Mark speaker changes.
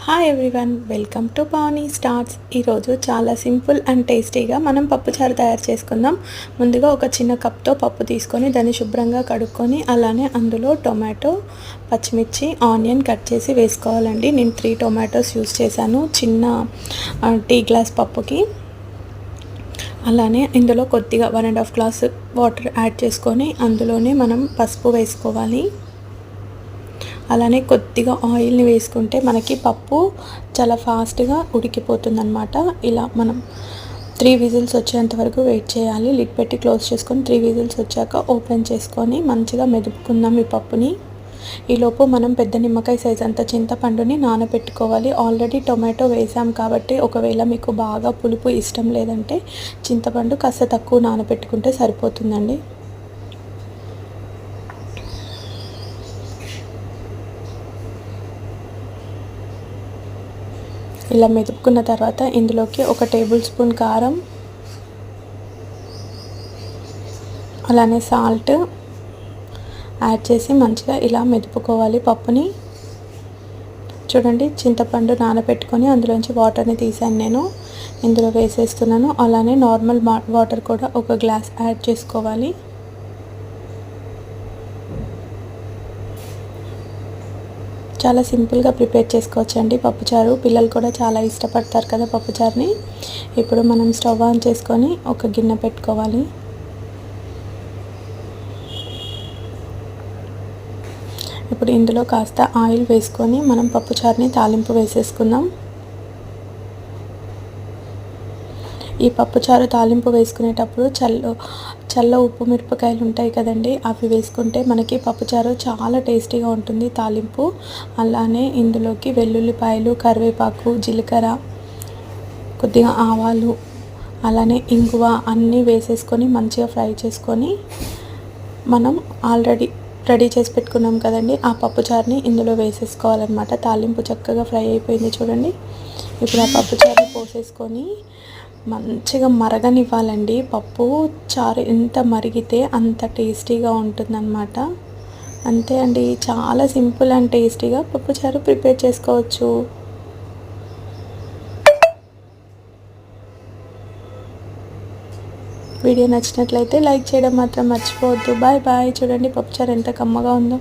Speaker 1: Hi everyone, welcome to Pavani starts. ఈరోజు చాలా simple and టేస్టీగా మనం పప్పుచారు తయారు చేసుకుందాం. ముందుగా ఒక చిన్న కప్తో పప్పు తీసుకొని దాన్ని శుభ్రంగా కడుక్కొని అలానే అందులో టొమాటో, పచ్చిమిర్చి, ఆనియన్ కట్ చేసి వేసుకోవాలండి. నేను 3 టొమాటోస్ యూస్ చేశాను చిన్న టీ గ్లాస్ పప్పుకి. అలానే ఇందులో కొద్దిగా 1.5 గ్లాస్ వాటర్ యాడ్ చేసుకొని అందులోనే మనం పసుపు వేసుకోవాలి. అలానే కొద్దిగా ఆయిల్ని వేసుకుంటే మనకి పప్పు చాలా ఫాస్ట్గా ఉడికిపోతుందన్నమాట. ఇలా మనం 3 విజిల్స్ వచ్చేంత వరకు వెయిట్ చేయాలి. లిడ్ పెట్టి క్లోజ్ చేసుకొని 3 విజిల్స్ వచ్చాక ఓపెన్ చేసుకొని మంచిగా మెదుపుకుందాం ఈ పప్పుని. ఈలోపు మనం పెద్ద నిమ్మకాయ సైజ్ అంత చింతపండుని నానబెట్టుకోవాలి. ఆల్రెడీ టొమాటో వేసాం కాబట్టి ఒకవేళ మీకు బాగా పులుపు ఇష్టం లేదంటే చింతపండు కాస్త తక్కువ నానబెట్టుకుంటే సరిపోతుందండి. ఇలా మెదుపుకున్న తర్వాత ఇందులోకి 1 టేబుల్ స్పూన్ కారం, అలానే సాల్ట్ యాడ్ చేసి మంచిగా ఇలా మెదుపుకోవాలి పప్పుని. చూడండి, చింతపండు నానబెట్టుకొని అందులోంచి వాటర్ని తీసాను నేను. ఇందులో వేసేస్తున్నాను. అలానే నార్మల్ వాటర్ కూడా 1 గ్లాస్ యాడ్ చేసుకోవాలి. చాలా సింపుల్గా ప్రిపేర్ చేసుకోవచ్చండి పప్పుచారు. పిల్లలు కూడా చాలా ఇష్టపడతారు కదా పప్పుచారుని. ఇప్పుడు మనం స్టవ్ ఆన్ చేసుకొని ఒక గిన్నె పెట్టుకోవాలి. ఇప్పుడు ఇందులో కాస్త ఆయిల్ వేసుకొని మనం పప్పుచారుని తాలింపు వేసేసుకుందాం. ఈ పప్పుచారు తాలింపు వేసుకునేటప్పుడు చల్ల ఉప్పు మిరపకాయలు ఉంటాయి కదండి, అవి వేసుకుంటే మనకి పప్పుచారు చాలా టేస్టీగా ఉంటుంది తాలింపు. అలానే ఇందులోకి వెల్లుల్లిపాయలు, కరివేపాకు, జీలకర్ర, కొద్దిగా ఆవాలు, అలానే ఇంగువ అన్నీ వేసేసుకొని మంచిగా ఫ్రై చేసుకొని మనం ఆల్రెడీ రెడీ చేసి పెట్టుకున్నాం కదండి ఆ పప్పుచారుని ఇందులో వేసేసుకోవాలన్నమాట. తాలింపు చక్కగా ఫ్రై అయిపోయింది చూడండి. ఇప్పుడు ఆ పప్పుచారుని పోసేసుకొని మంచిగా మరగనివ్వాలండి. పప్పు చారు ఎంత మరిగితే అంత టేస్టీగా ఉంటుందన్నమాట. అంతే అండి, చాలా సింపుల్ అండ్ టేస్టీగా పప్పుచారు ప్రిపేర్ చేసుకోవచ్చు. వీడియో నచ్చినట్లయితే లైక్ చేయడం మాత్రం మర్చిపోవద్దు. Bye bye. చూడండి పప్పుచారు ఎంత కమ్మగా ఉందో.